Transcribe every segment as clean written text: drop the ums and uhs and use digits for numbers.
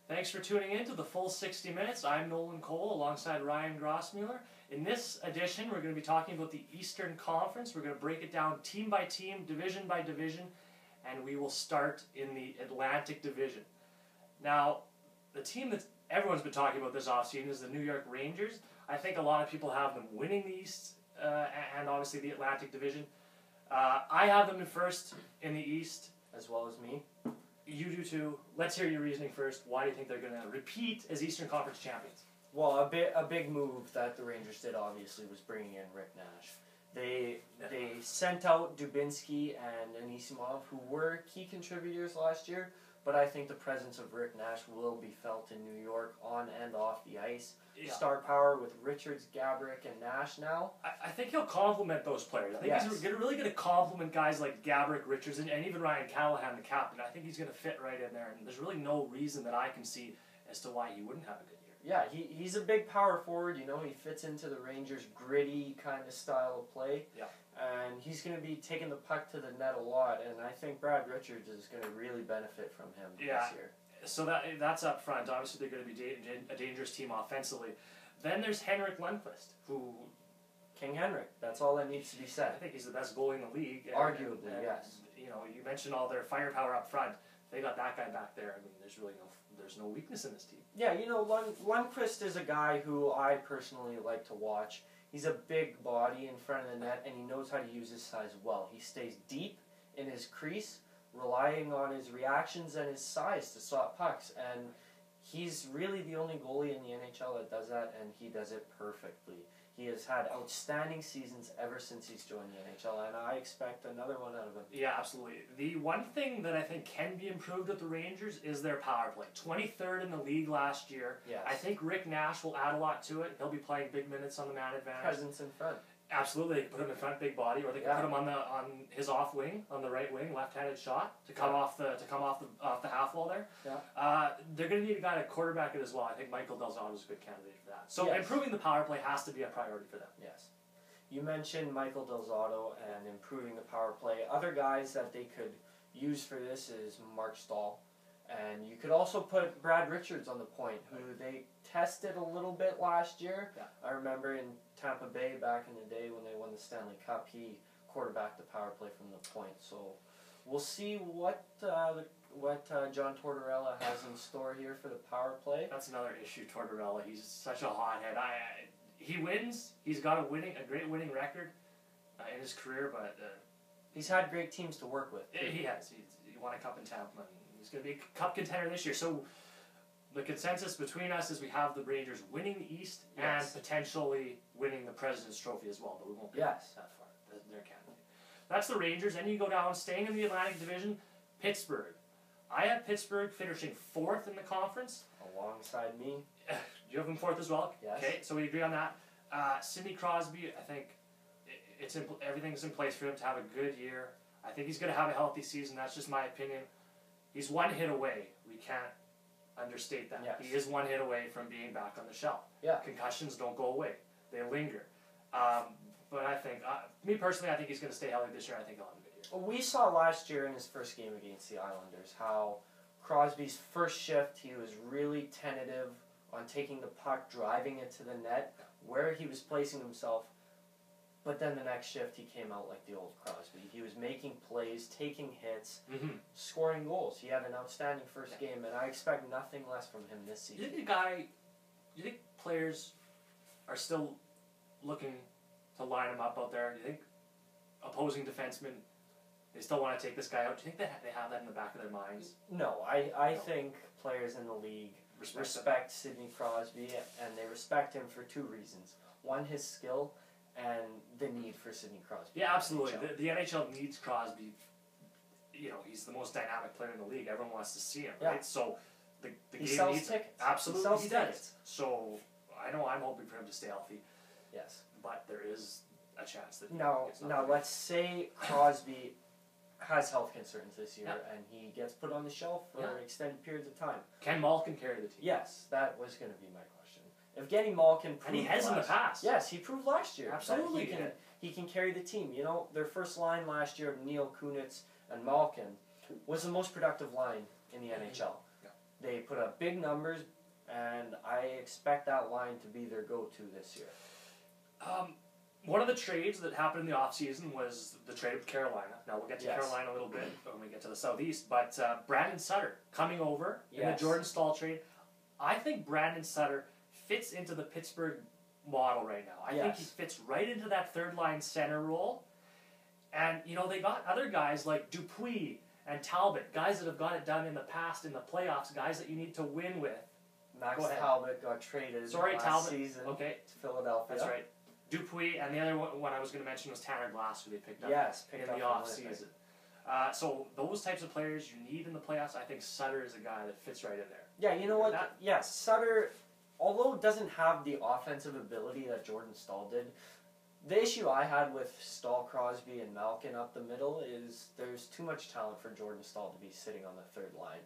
Thanks for tuning in to the full 60 minutes. I'm Nolan Cole alongside Ryan Grossmuller. In this edition, we're going to be talking about the Eastern Conference. We're going to break it down team by team, division by division, and we will start in the Atlantic Division. Now, the team that everyone's been talking about this offseason is the New York Rangers. I think a lot of people have them winning the East and obviously the Atlantic Division. I have them in first in the East. As well as me. You do too. Let's hear your reasoning first. Why do you think they're going to repeat as Eastern Conference champions? Well, a big move that the Rangers did obviously was bringing in Rick Nash. They sent out Dubinsky and Anisimov, who were key contributors last year, but I think the presence of Rick Nash will be felt in New York on and off the ice. Yeah. Star power with Richards, Gaborik, and Nash now. I think he'll complement those players. I think he's really going to complement guys like Gaborik, Richards, and even Ryan Callahan, the captain. I think he's going to fit right in there, and there's really no reason that I can see as to why he wouldn't have a good year. Yeah, he's a big power forward. You know, he fits into the Rangers' gritty kind of style of play. Yeah. And he's going to be taking the puck to the net a lot, and I think Brad Richards is going to really benefit from him this year. So that's up front. Obviously, they're going to be a dangerous team offensively. Then there's Henrik Lundqvist, who... King Henrik. That's all that needs to be said. I think he's the best goalie in the league. Arguably, yes. You know, you mentioned all their firepower up front. They got that guy back there. I mean, there's no weakness in this team. Yeah, you know, Lundqvist is a guy who I personally like to watch. He's a big body in front of the net, and he knows how to use his size well. He stays deep in his crease, relying on his reactions and his size to stop pucks. And he's really the only goalie in the NHL that does that, and he does it perfectly. He has had outstanding seasons ever since he's joined the NHL, and I expect another one out of him. Yeah, absolutely. The one thing that I think can be improved with the Rangers is their power play. 23rd in the league last year. Yes. I think Rick Nash will add a lot to it. He'll be playing big minutes on the man advantage. Presence in front. Absolutely, they can put him in front, big body, or they can put him on his off wing, on the right wing, left-handed shot to come off the half wall there. Yeah. They're going to need a guy to quarterback it as well. I think Michael Del Zotto is a good candidate for that. So improving the power play has to be a priority for them. Yes. You mentioned Michael Del Zotto and improving the power play. Other guys that they could use for this is Mark Stahl. And you could also put Brad Richards on the point, who they tested a little bit last year. Yeah. I remember in Tampa Bay back in the day when they won the Stanley Cup, he quarterbacked the power play from the point. So we'll see what John Tortorella has in store here for the power play. That's another issue, Tortorella. He's such a hothead. He wins. He's got a great winning record in his career, but he's had great teams to work with. He has. He won a cup in Tampa. He's going to be a cup contender this year. So the consensus between us is we have the Rangers winning the East and potentially winning the President's Trophy as well, but we won't go that far. They're candidate. That's the Rangers. Then you go down, staying in the Atlantic Division, Pittsburgh. I have Pittsburgh finishing 4th in the conference. Alongside me. You have them 4th as well? Yes. Okay, so we agree on that. Sidney Crosby, I think everything's in place for him to have a good year. I think he's going to have a healthy season. That's just my opinion. He's one hit away. We can't understate that. Yes. He is one hit away from being back on the shelf. Yeah. Concussions don't go away. They linger. But I think, me personally, I think he's going to stay healthy this year. I think he'll have a good year. We saw last year in his first game against the Islanders how Crosby's first shift, he was really tentative on taking the puck, driving it to the net, where he was placing himself. But then the next shift, he came out like the old Crosby. He was making plays, taking hits, scoring goals. He had an outstanding first game, and I expect nothing less from him this season. Do you think players are still looking to line him up out there? Do you think opposing defensemen, they still want to take this guy out? Do you think they have that in the back of their minds? No, I think players in the league respect Sidney Crosby, and they respect him for two reasons. One, his skill, and the need for Sidney Crosby. Yeah, absolutely. The NHL needs Crosby. You know, he's the most dynamic player in the league. Everyone wants to see him, right? So the he game sells needs tickets. Absolutely, he does. So I know I'm hoping for him to stay healthy. Yes. But there is a chance that now let's say Crosby has health concerns this year and he gets put on the shelf for extended periods of time. Can Malkin carry the team? Yes, that was going to be my question. Evgeny Malkin proved and he has in the past. Yes, he proved last year. Absolutely. He can carry the team. You know, their first line last year of Neil Kunitz and Malkin was the most productive line in the NHL. They put up big numbers, and I expect that line to be their go-to this year. One of the trades that happened in the offseason was the trade with Carolina. Now, we'll get to Yes. Carolina a little bit when we get to the Southeast, but Brandon Sutter coming over in the Yes. Jordan Staal trade. I think Brandon Sutter fits into the Pittsburgh model right now. I think he Yes. fits right into that third-line center role. And, you know, they got other guys like Dupuis and Talbot, guys that have got it done in the past in the playoffs, guys that you need to win with. Max Go ahead. Talbot got traded last Talbot. season Okay, to Philadelphia. that's right. Dupuis, and the other one I was going to mention was Tanner Glass, who they picked up Yes, in picked the up off from Winnipeg. season. So those types of players you need in the playoffs. I think Sutter is a guy that fits right in there. Yeah, you know what? That- Yes, Sutter, although doesn't have the offensive ability that Jordan Staal did, the issue I had with Staal, Crosby, and Malkin up the middle is there's too much talent for Jordan Staal to be sitting on the third line.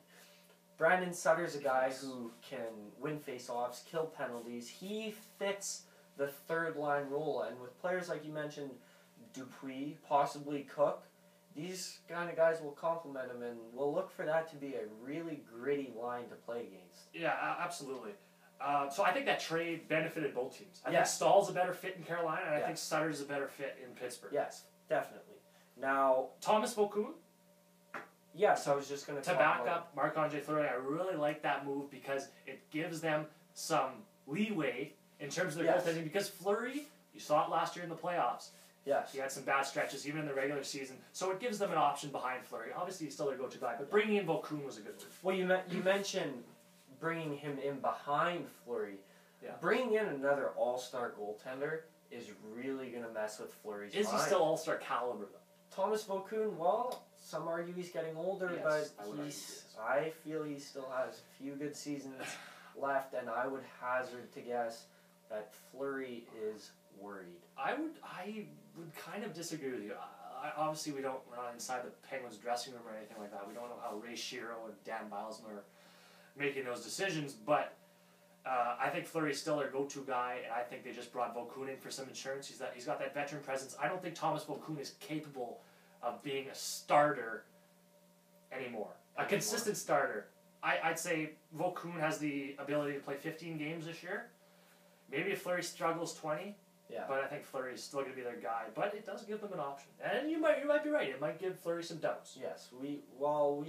Brandon Sutter's a guy who can win faceoffs, kill penalties. He fits the third line role, and with players like you mentioned, Dupuis, possibly Cook, these kind of guys will complement him, and we'll look for that to be a really gritty line to play against. Yeah, absolutely. So I think that trade benefited both teams. I Yeah. think Stahl's a better fit in Carolina, and I Yeah. think Sutter's a better fit in Pittsburgh. Yes, definitely. Now, Thomas Vokoun yes, I was just going to back up Marc-Andre Fleury. I really like that move because it gives them some leeway in terms of their Yes. goaltending. Because Fleury, you saw it last year in the playoffs. Yes. He had some bad stretches even in the regular season, so it gives them an option behind Fleury. Obviously, he's still their go-to guy, but bringing in Vokoun was a good move. Well, you mentioned bringing him in behind Fleury. Yeah. Bringing in another all-star goaltender is really going to mess with Fleury's Is he mind. still all-star caliber though? Thomas Vokoun, well, some argue he's getting older, Yes, but I would argue he he's. is. I feel he still has a few good seasons left, and I would hazard to guess that Fleury is worried. I would kind of disagree with you. Obviously, we're not inside the Penguins dressing room or anything like that. We don't know how Ray Shero and Dan Bilesma are making those decisions, but I think Fleury's still their go-to guy, and I think they just brought Vokoun in for some insurance. He's got that veteran presence. I don't think Thomas Vokoun is capable of being a starter anymore. A consistent starter. I'd say Vokoun has the ability to play 15 games this year. Maybe if Fleury struggles 20. Yeah. But I think Fleury is still going to be their guy. But it does give them an option, and you might be right. It might give Fleury some doubts. Yes, we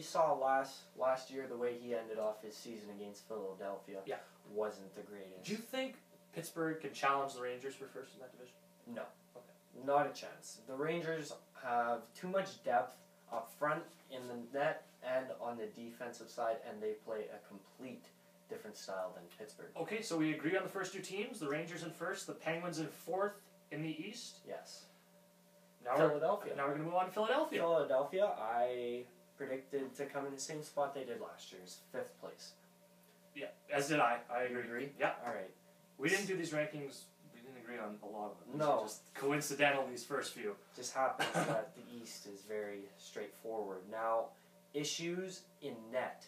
saw last year the way he ended off his season against Philadelphia. Yeah. Wasn't the greatest. Do you think Pittsburgh can challenge the Rangers for first in that division? No. Okay. Not a chance. The Rangers have too much depth up front in the net and on the defensive side, and they play a complete different style than Pittsburgh. Okay, so we agree on the first two teams. The Rangers in first, the Penguins in fourth in the East. Yes. Now Philadelphia. Now we're going to move on to Philadelphia. Philadelphia, I predicted to come in the same spot they did last year's 5th place. Yeah, as did I. I You agree. agree? Yeah. All right. We didn't do these rankings. We didn't agree on a lot of them. These No. are just coincidental, these first few. Just happens that the East is very straightforward. Now, issues in net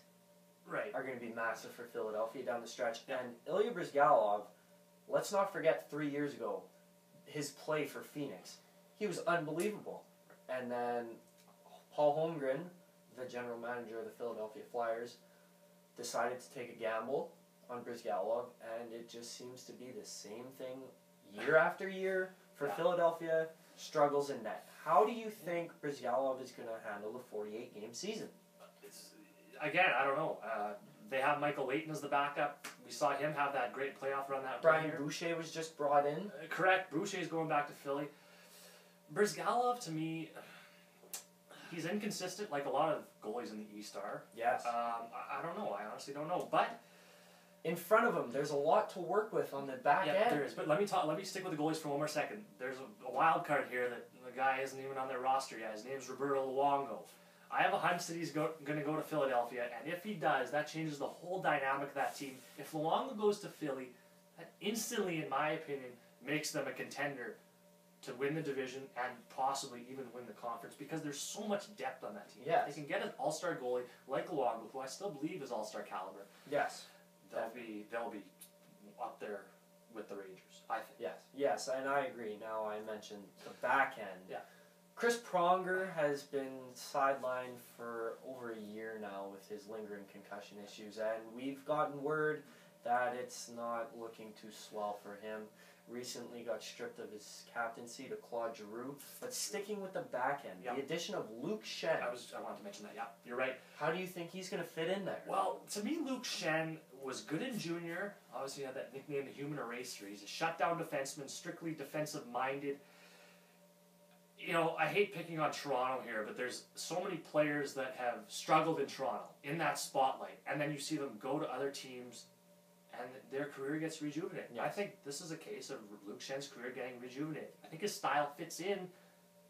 Right. are going to be massive for Philadelphia down the stretch. And Ilya Bryzgalov, let's not forget 3 years ago, his play for Phoenix. He was unbelievable. And then Paul Holmgren, the general manager of the Philadelphia Flyers, decided to take a gamble on Bryzgalov, and it just seems to be the same thing year after year for Yeah. Philadelphia, struggles in net. How do you think Bryzgalov is going to handle the 48-game season? Again, I don't know. They have Michael Leighton as the backup. We saw him have that great playoff run that Brian year. Boucher was just brought in. Correct. Boucher's going back to Philly. Bryzgalov, to me, he's inconsistent like a lot of goalies in the East are. Yes. I don't know. I honestly don't know. But In front of him, there's a lot to work with on the back yeah, end. there is. But let me stick with the goalies for one more second. There's a wild card here that the guy isn't even on their roster yet. His name's Roberto Luongo. I have a hunch that he's going to go to Philadelphia, and if he does, that changes the whole dynamic of that team. If Luongo goes to Philly, that instantly, in my opinion, makes them a contender to win the division and possibly even win the conference because there's so much depth on that team. Yes. If they can get an all-star goalie like Luongo, who I still believe is all-star caliber, Yes. they'll be up there with the Rangers, I think. Yes. Yes, and I agree. Now I mentioned the back end. Yeah. Chris Pronger has been sidelined for over a year now with his lingering concussion issues, and we've gotten word that it's not looking too swell for him. Recently got stripped of his captaincy to Claude Giroux, but sticking with the back end, Yep. the addition of Luke Shen. I wanted to mention that. Yeah, you're right. How do you think he's going to fit in there? Well, to me, Luke Shen was good in junior. Obviously, he had that nickname, the Human Eraser. He's a shutdown defenseman, strictly defensive-minded. You know, I hate picking on Toronto here, but there's so many players that have struggled in Toronto, in that spotlight, and then you see them go to other teams, and their career gets rejuvenated. Yes. I think this is a case of Luke Shen's career getting rejuvenated. I think his style fits in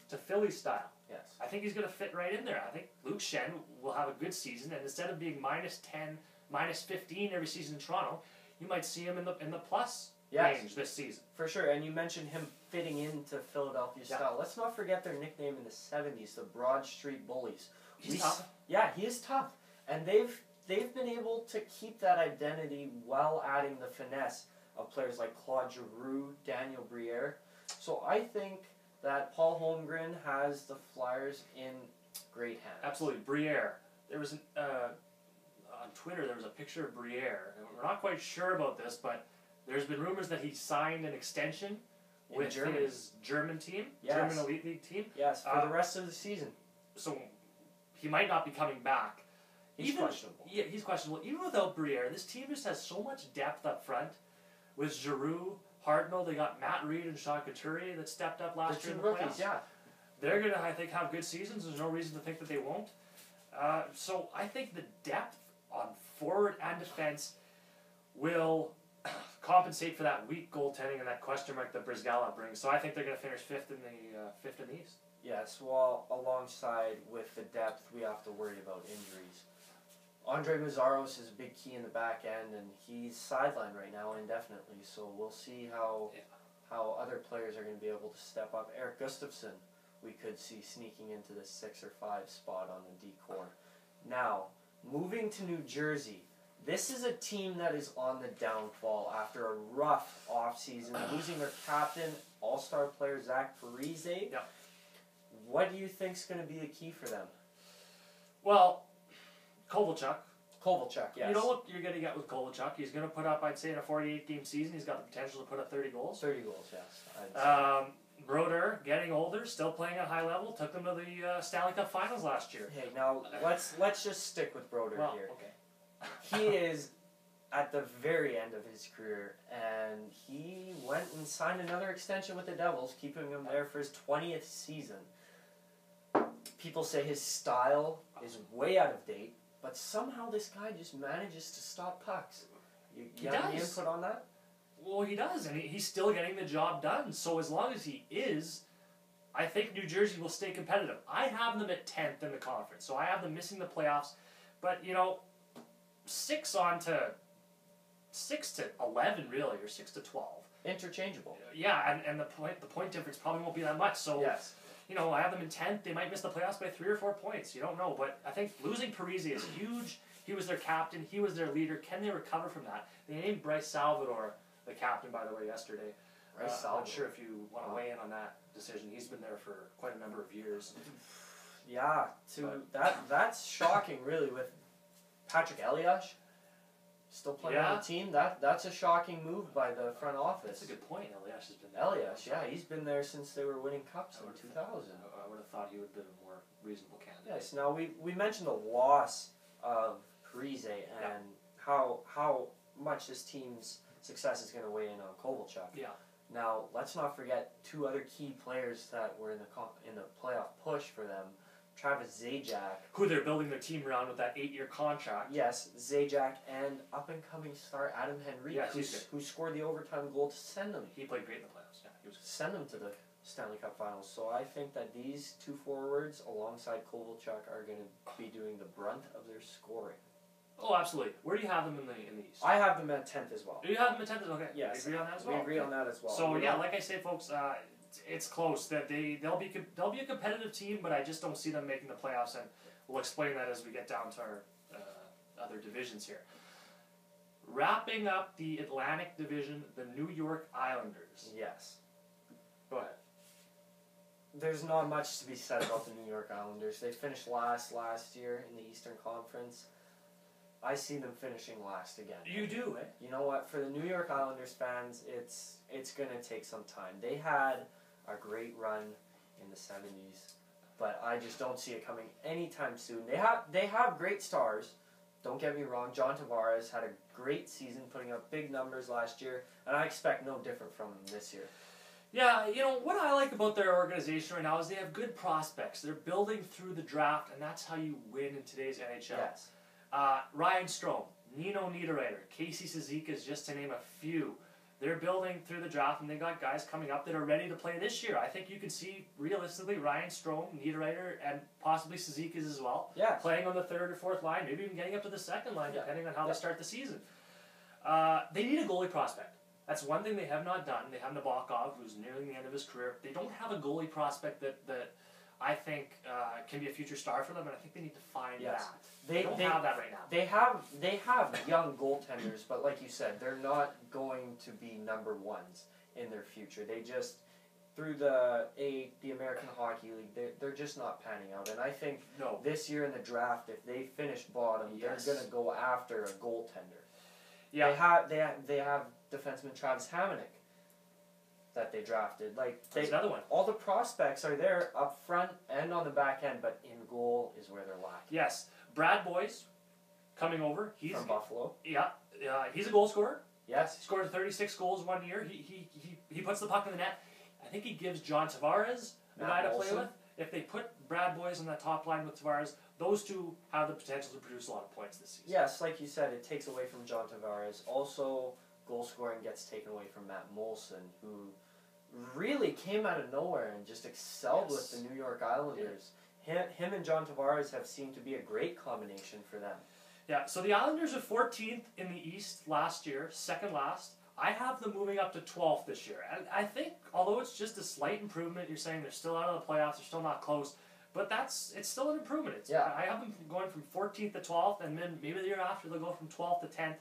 to Philly's style. Yes. I think he's going to fit right in there. I think Luke Shen will have a good season, and instead of being -10, -15 every season in Toronto, you might see him in the plus Yes. range this season. For sure, and you mentioned him fitting into Philadelphia Yeah. style. Let's not forget their nickname in the 70s, the Broad Street Bullies. He's tough. Yeah, he is tough. And they've been able to keep that identity while adding the finesse of players like Claude Giroux, Daniel Briere. So I think that Paul Holmgren has the Flyers in great hands. Absolutely. Briere. There was on Twitter, there was a picture of Briere. And we're not quite sure about this, but there's been rumors that he signed an extension In with Germany. his German team, Yes. German Elite League team. Yes, for the rest of the season. So he might not be coming back. He's questionable. Yeah, he's questionable. Even without Briere, this team just has so much depth up front. With Giroux, Hartnell, they got Matt Reed and Sean Couturier that stepped up The last year two in the rookies, playoffs. yeah. They're going to, I think, have good seasons. There's no reason to think that they won't. So I think the depth on forward and defense will compensate for that weak goaltending and that question mark that Brizgala brings. So I think they're going to finish fifth in the East. Yes, well, alongside with the depth, we have to worry about injuries. Andre Mazzaros is a big key in the back end, and he's sidelined right now indefinitely. So we'll see how other players are going to be able to step up. Eric Gustafsson, we could see sneaking into the 6 or 5 spot on the D-core. Now, moving to New Jersey, this is a team that is on the downfall after a rough offseason, losing their captain, all-star player Zach Parise. Yep. What do you think is going to be the key for them? Well, Kovalchuk. Kovalchuk, yes. You know what you're going to get with Kovalchuk? He's going to put up, I'd say, in a 48-game season, he's got the potential to put up 30 goals. 30 goals, yes. Broder, getting older, still playing at high level, took them to the Stanley Cup Finals last year. Hey, now let's just stick with Broder Well, here. okay. He is at the very end of his career, and he went and signed another extension with the Devils, keeping him there for his 20th season. People say his style is way out of date, but somehow this guy just manages to stop pucks. You have any does. input on that? Well, he does, and he's still getting the job done. So as long as he is, I think New Jersey will stay competitive. I have them at 10th in the conference, so I have them missing the playoffs. But, 6 to 11, really, or 6 to 12. Interchangeable. Yeah, and the point difference probably won't be that much. So, Yes. I have them in 10th. They might miss the playoffs by 3 or 4 points. You don't know, but I think losing Parise is huge. He was their captain. He was their leader. Can they recover from that? They named Bryce Salvador the captain, by the way, yesterday. Bryce I'm not Salvador. sure if you want to weigh in on that decision. He's been there for quite a number of years. Yeah, that's shocking, really, with Patrick Elias still playing on Yeah. the team. That's a shocking move by the front office. That's a good point. Elias has been there. Elias, yeah, he's been there since they were winning cups in 2000. I would have thought he would have been a more reasonable candidate. Yes. Now we mentioned the loss of Parise and how much this team's success is going to weigh in on Kovalchuk. Yeah. Now let's not forget 2 other key players that were in the playoff push for them. Travis Zajac. Who they're building their team around with that 8-year contract. Yes, Zajac and up-and-coming star Adam Henrique, Yes, he's good. who scored the overtime goal to send them He played great in the playoffs. Yeah, he was. to the Stanley Cup Finals. So I think that these 2 forwards, alongside Kovalchuk, are going to be doing the brunt of their scoring. Oh, absolutely. Where do you have them in the East? I have them at 10th as well. Do you have them at 10th? Okay. Yes. We agree on that as We well. agree on that as well. So yeah, like I say, folks, it's close. That they'll be a competitive team, but I just don't see them making the playoffs, and we'll explain that as we get down to our other divisions here. Wrapping up the Atlantic Division, the New York Islanders. Yes. Go ahead. there's not much to be said about the New York Islanders. They finished last year in the Eastern Conference. I see them finishing last again. You do, eh? You know what? For the New York Islanders fans, it's going to take some time. They had a great run in the 70s, but I just don't see it coming anytime soon. They have great stars. Don't get me wrong. John Tavares had a great season, putting up big numbers last year, and I expect no different from him this year. Yeah, you know, what I like about their organization right now is they have good prospects. They're building through the draft, and that's how you win in today's NHL. Yes. Ryan Strome, Nino Niederreiter, Casey Cizikas, just to name a few. They're building through the draft, and they got guys coming up that are ready to play this year. I think you can see, realistically, Ryan Strome, Niederreiter, and possibly Cizikas as well, Yes. playing on the third or fourth line, maybe even getting up to the second line, depending on how they start the season. They need a goalie prospect. That's one thing they have not done. They have Nabokov, who's nearing the end of his career. They don't have a goalie prospect that I think can be a future star for them, and I think they need to find that. They don't have that right now. They have young goaltenders, but like you said, they're not going to be number ones in their future. They just, through the American Hockey League, they're just not panning out. And I think this year in the draft, if they finish bottom, they're going to go after a goaltender. Yeah. They have defenseman Travis Hamonic that they drafted. That's another one. All the prospects are there up front and on the back end, but in goal is where they're lacking. Yes. Brad Boyce coming over. He's from Buffalo. Yeah. He's a goal scorer. Yes. He scored 36 goals one year. He puts the puck in the net. I think he gives John Tavares a guy to play with. If they put Brad Boyce on that top line with Tavares, those two have the potential to produce a lot of points this season. Yes, like you said, it takes away from John Tavares. Also, goal scoring gets taken away from Matt Moulson, who really came out of nowhere and just excelled with the New York Islanders. Him and John Tavares have seemed to be a great combination for them. Yeah, so the Islanders are 14th in the East last year, second last. I have them moving up to 12th this year. And I think, although it's just a slight improvement, you're saying they're still out of the playoffs, they're still not close, but it's still an improvement. I have them going from 14th to 12th, and then maybe the year after they'll go from 12th to 10th.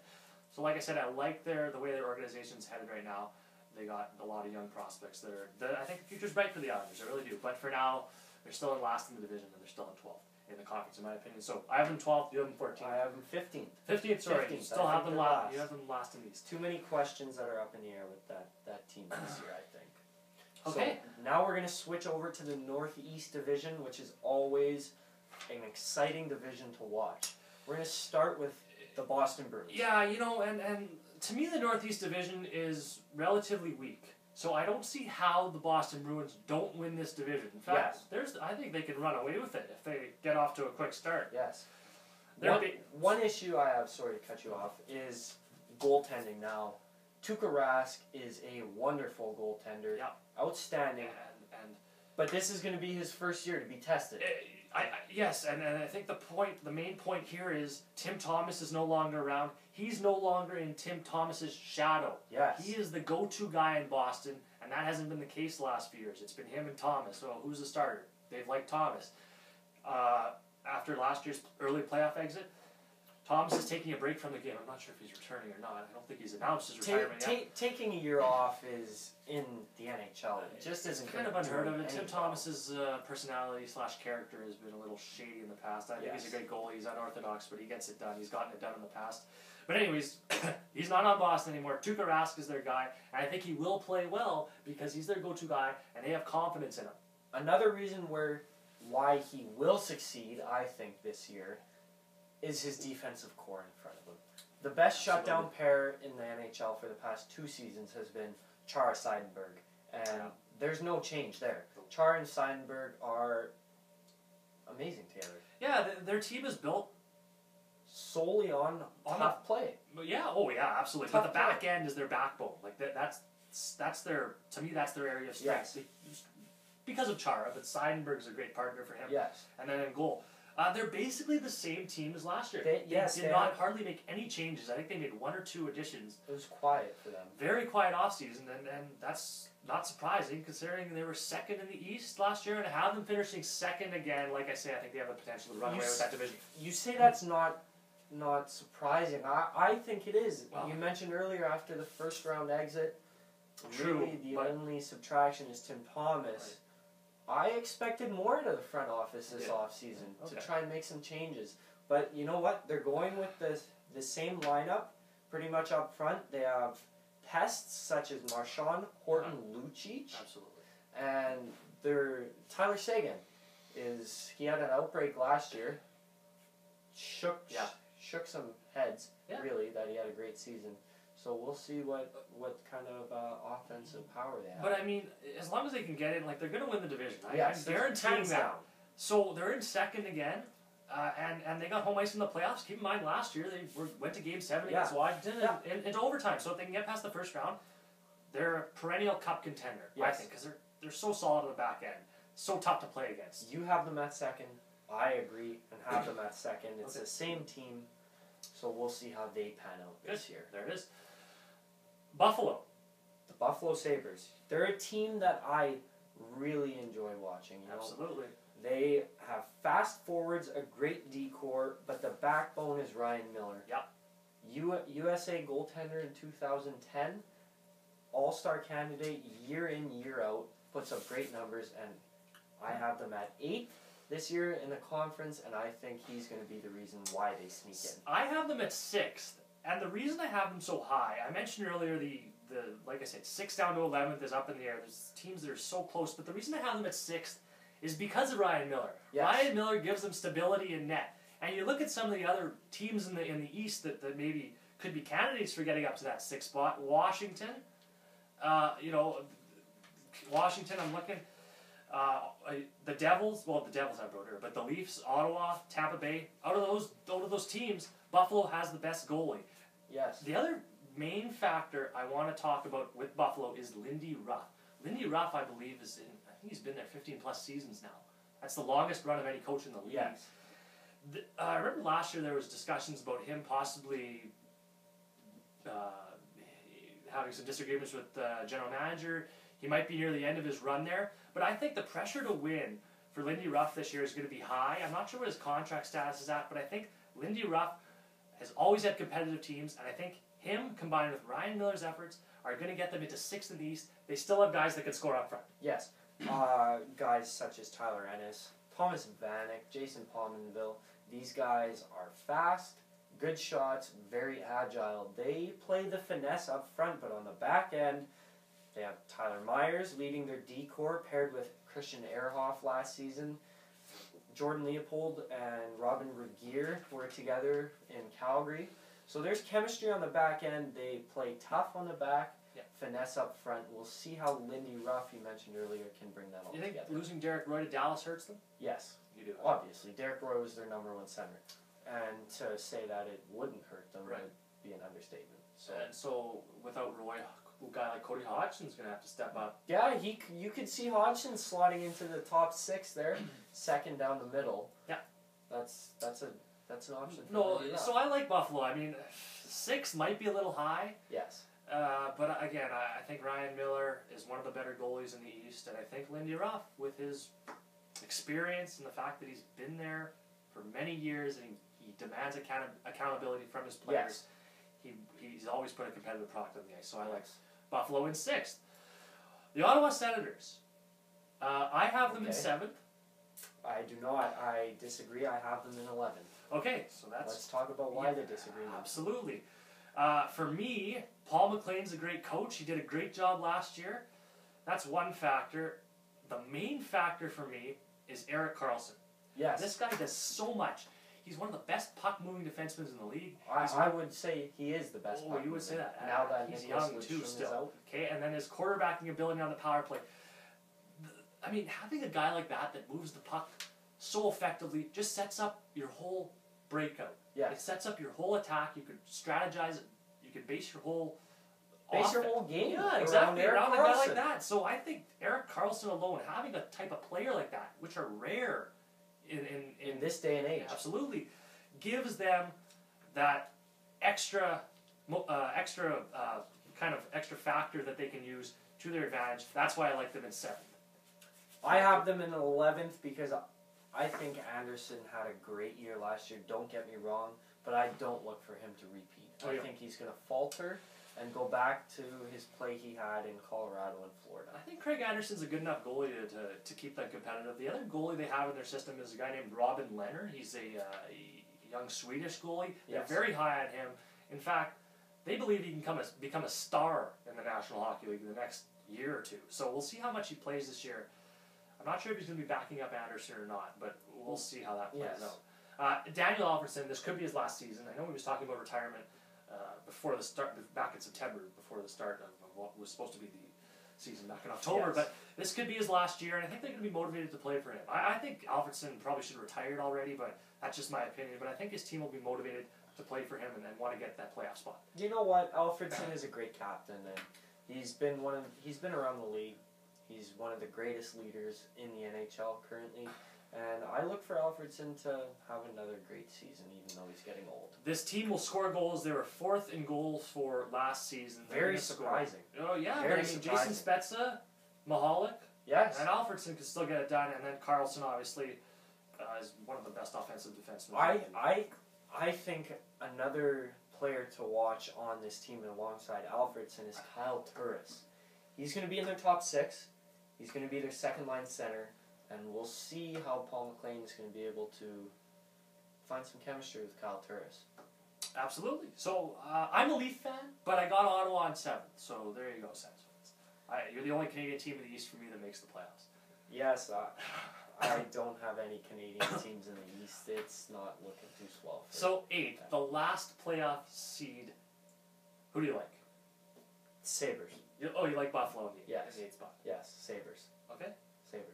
So like I said, I like the way their organization's headed right now. They got a lot of young prospects there. I think the future's bright for the Islanders, I really do. But for now, they're still in last in the division, and they're still in 12th in the conference, in my opinion. So I have them 12th, you have them 14th. I have them 15th. 15th, sorry. 15th. Still have them last. You have them last in the East. Too many questions that are up in the air with that team this year, I think. Okay. So now we're going to switch over to the Northeast Division, which is always an exciting division to watch. We're going to start with the Boston Bruins. Yeah, you know, and to me the Northeast Division is relatively weak. So I don't see how the Boston Bruins don't win this division. In fact, I think they can run away with it if they get off to a quick start. Yes. One issue I have, sorry to cut you off, is goaltending now. Tuukka Rask is a wonderful goaltender. Yeah. Outstanding. But this is going to be his first year to be tested. Yes, and I think the main point here is Tim Thomas is no longer around. He's no longer in Tim Thomas's shadow. Yes. He is the go-to guy in Boston, and that hasn't been the case the last few years. It's been him and Thomas. So who's the starter? They've liked Thomas. After last year's early playoff exit, Thomas is taking a break from the game. I'm not sure if he's returning or not. I don't think he's announced his retirement yet. Taking a year off is in the NHL. It just isn't kind of unheard of. Tim Thomas's personality / character has been a little shady in the past. I think he's a great goalie. He's unorthodox, but he gets it done. He's gotten it done in the past. But anyways, he's not on Boston anymore. Tuukka Rask is their guy, and I think he will play well because he's their go-to guy, and they have confidence in him. Another reason why he will succeed, I think, this year, is his defensive core in front of him. The best shutdown pair in the NHL for the past 2 seasons has been Chara Seidenberg, and there's no change there. Chara and Seidenberg are amazing together. Yeah, their team is built solely on tough play. Yeah, absolutely. But the back end is their backbone. Like that's their, to me, that's their area of strength. Yes. Because of Chara, but Seidenberg's a great partner for him. Yes. And then in goal. They're basically the same team as last year. They did hardly make any changes. I think they made 1 or 2 additions. It was quiet for them. Very quiet offseason, and that's not surprising considering they were second in the East last year, and to have them finishing second again, like I say, I think they have the potential to run away with that division. You say that's not surprising. I think it is. Well, you mentioned earlier after the first round exit, really the only subtraction is Tim Thomas. I expected more out of the front office this offseason to try and make some changes. But you know what? They're going with the same lineup pretty much up front. They have pests such as Marchand, Horton, Lucic. Absolutely. And Tyler Seguin he had an outbreak last year. Shook some heads, really, that he had a great season. So we'll see what kind of offensive power they have. But I mean, as long as they can get in, like, they're going to win the division. Yes, I'm guaranteeing that. So they're in second again, and they got home ice in the playoffs. Keep in mind, last year they went to Game 7 against Washington and into overtime. So if they can get past the first round, they're a perennial cup contender, I think, because they're so solid on the back end, so tough to play against. You have them at second. I agree, and have them at second. It's the same team, so we'll see how they pan out this year. There it is. Buffalo. The Buffalo Sabres. They're a team that I really enjoy watching. Absolutely. They have fast forwards, a great decor, but the backbone is Ryan Miller. Yep. USA goaltender in 2010, all-star candidate year in, year out, puts up great numbers, and I have them at 8th this year in the conference, and I think he's going to be the reason why they sneak in. I have them at 6th. And the reason I have them so high, I mentioned earlier the like I said, 6th down to 11th is up in the air. There's teams that are so close, but the reason I have them at 6th is because of Ryan Miller. Yes. Ryan Miller gives them stability in net. And you look at some of the other teams in the East that maybe could be candidates for getting up to that 6th spot. Washington, Washington, I'm looking. The Devils, well, the Devils I wrote here, but the Leafs, Ottawa, Tampa Bay, out of those teams, Buffalo has the best goalie. Yes. The other main factor I want to talk about with Buffalo is Lindy Ruff. Lindy Ruff, I believe, I think he's been there 15 plus seasons now. That's the longest run of any coach in the league. Yes. I remember last year there was discussions about him possibly having some disagreements with the general manager. He might be near the end of his run there. But I think the pressure to win for Lindy Ruff this year is going to be high. I'm not sure what his contract status is at, but I think Lindy Ruff has always had competitive teams, and I think him combined with Ryan Miller's efforts are going to get them into 6th in the East. They still have guys that can score up front. Yes. Guys such as Tyler Ennis, Thomas Vanek, Jason Pominville. These guys are fast, good shots, very agile. They play the finesse up front, but on the back end, they have Tyler Myers leading their D-corps, paired with Christian Ehrhoff last season. Jordan Leopold and Robin Regier were together in Calgary. So there's chemistry on the back end. They play tough on the back, finesse up front. We'll see how Lindy Ruff, you mentioned earlier, can bring that all together. You think losing Derek Roy to Dallas hurts them? Yes. You do. Obviously. Derek Roy was their number 1 center. And to say that it wouldn't hurt them would be an understatement. So without Roy, a guy like Cody Hodgson's going to have to step up. Yeah, you could see Hodgson slotting into the top 6 there, second down the middle. Yeah. That's an option for Lindy Ruff. So I like Buffalo. I mean, 6 might be a little high. Yes. But again, I think Ryan Miller is one of the better goalies in the East, and I think Lindy Ruff, with his experience and the fact that he's been there for many years and he demands accountability from his players, he's always put a competitive product on the ice. So I like Buffalo in 6th. The Ottawa Senators. I have them in 7th. I do not. I disagree. I have them in 11th. Okay, so let's talk about why the disagreement. Absolutely. For me, Paul McLean's a great coach. He did a great job last year. That's one factor. The main factor for me is Erik Karlsson. Yes. This guy does so much. He's one of the best puck-moving defensemen in the league. I would say he is the best. Oh, you would say that. Now that he's Nicholas young too, Lidstrom still. is out. Okay, and then his quarterbacking ability on the power play. I mean, having a guy like that moves the puck so effectively just sets up your whole breakout. Yes. It sets up your whole attack. You could strategize it. You could base your whole game. Yeah, exactly. Around a guy like that. So I think Erik Karlsson alone, having a type of player like that, which are rare in this day and age, absolutely, gives them that extra factor that they can use to their advantage. That's why I like them in 7th. I have them in 11th because I think Anderson had a great year last year. Don't get me wrong, but I don't look for him to repeat. I think he's going to falter. and go back to his play he had in Colorado and Florida. I think Craig Anderson's a good enough goalie to keep them competitive. The other goalie they have in their system is a guy named Robin Lehner. He's a young Swedish goalie. Yes. They're very high on him. In fact, they believe he can become a star in the National Hockey League in the next year or two. So we'll see how much he plays this year. I'm not sure if he's going to be backing up Anderson or not, but we'll see how that plays out. Daniel Alfredsson, this could be his last season. I know he was talking about retirement before the start, back in September, before the start of what was supposed to be the season back in October. Yes. But this could be his last year, and I think they're going to be motivated to play for him. I think Alfredsson probably should have retired already, but that's just my opinion. But I think his team will be motivated to play for him and want to get that playoff spot. You know what? Alfredsson is a great captain, and he's been around the league. He's one of the greatest leaders in the NHL currently. And I look for Alfredsson to have another great season, even though he's getting old. This team will score goals. They were 4th in goals for last season. Very surprising. Oh, yeah. Very Jason surprising. Spezza, Mahalik, Yes. and Alfredsson can still get it done. And then Carlson, obviously, is one of the best offensive defensemen. I think another player to watch on this team alongside Alfredsson is Kyle Turris. He's going to be in their top 6. He's going to be their second-line center. And we'll see how Paul McLean is going to be able to find some chemistry with Kyle Turris. Absolutely. So, I'm a Leaf fan, but I got Ottawa on 7th. So, there you go, Sens fans. You're the only Canadian team in the East for me that makes the playoffs. Yes, I don't have any Canadian teams in the East. It's not looking too swell. So, 8th, the last playoff seed. Who do you like? Sabres. You like Buffalo in Yes. the 8th spot? Yes, Sabres. Okay. Sabres.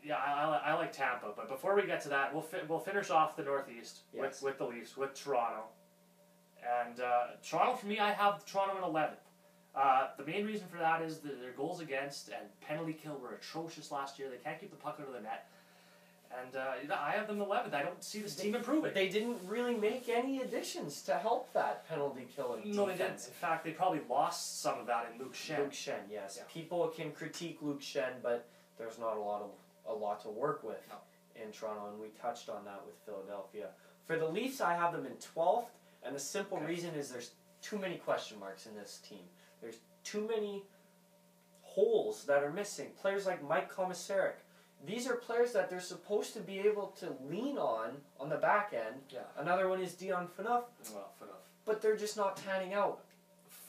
I like Tampa, but before we get to that, we'll finish off the Northeast Yes. with the Leafs, with Toronto. And Toronto, for me, I have Toronto in 11th. The main reason for that is their goals against and penalty kill were atrocious last year. They can't keep the puck out of the net. And I have them 11th. I don't see this team improving. They didn't really make any additions to help that penalty killing defense. No, they didn't. In fact, they probably lost some of that in Luke Schenn. Luke Schenn, yes. Yeah. People can critique Luke Schenn, but there's not a lot to work with in Toronto, and we touched on that with Philadelphia. For the Leafs, I have them in 12th, and the simple reason is there's too many question marks in this team. There's too many holes that are missing. Players like Mike Komisarek. These are players that they're supposed to be able to lean on the back end. Yeah. Another one is Dion Phaneuf, Well, Phaneuf. but they're just not panning out.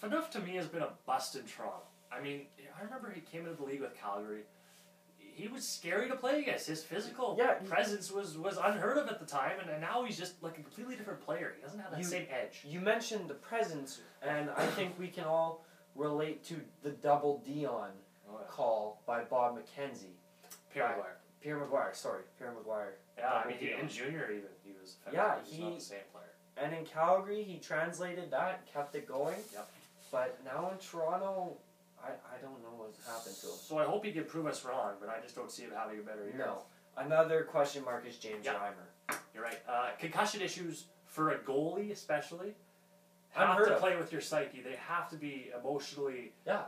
Phaneuf to me has been a bust in Toronto. I mean, I remember he came into the league with Calgary. He was scary to play against. His physical presence was unheard of at the time, and now he's just like a completely different player. He doesn't have that same edge. You mentioned the presence, and I think we can all relate to the double Dion call by Bob McKenzie. Pierre Maguire. Pierre Maguire. Yeah, I mean, in junior even, he was he's not the same player. And in Calgary, he translated that, kept it going. Yep. But now in Toronto, I don't know what's happened to him. So I hope he can prove us wrong, but I just don't see him having a better year. No. Another question mark is James Reimer. You're right. Concussion issues for a goalie especially have Unheard to of. play with your psyche. They have to be emotionally... Yeah.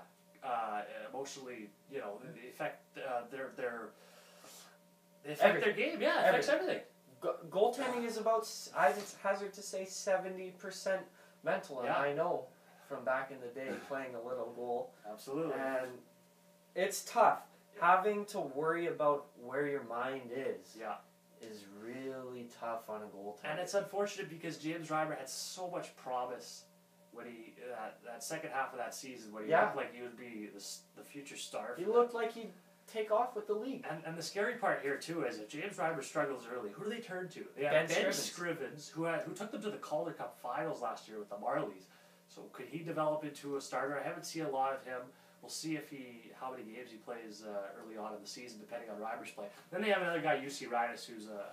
They affect their game. Yeah, it affects everything. Goaltending is about, I would hazard to say, 70% mental, and I know from back in the day playing a little goal. Absolutely. And it's tough. Having to worry about where your mind is really tough on a goaltender. And it's unfortunate because James Reimer had so much promise when he that second half of that season when he looked like he would be the future star. He looked like he'd take off with the league. And the scary part here too is if James Reimer struggles early, who do they turn to? They have Ben Ben Scrivens. Scrivens, who took them to the Calder Cup finals last year with the Marlies. So could he develop into a starter? I haven't seen a lot of him. We'll see how many games he plays early on in the season, depending on Reimer's play. Then they have another guy, UC Rydis, who's a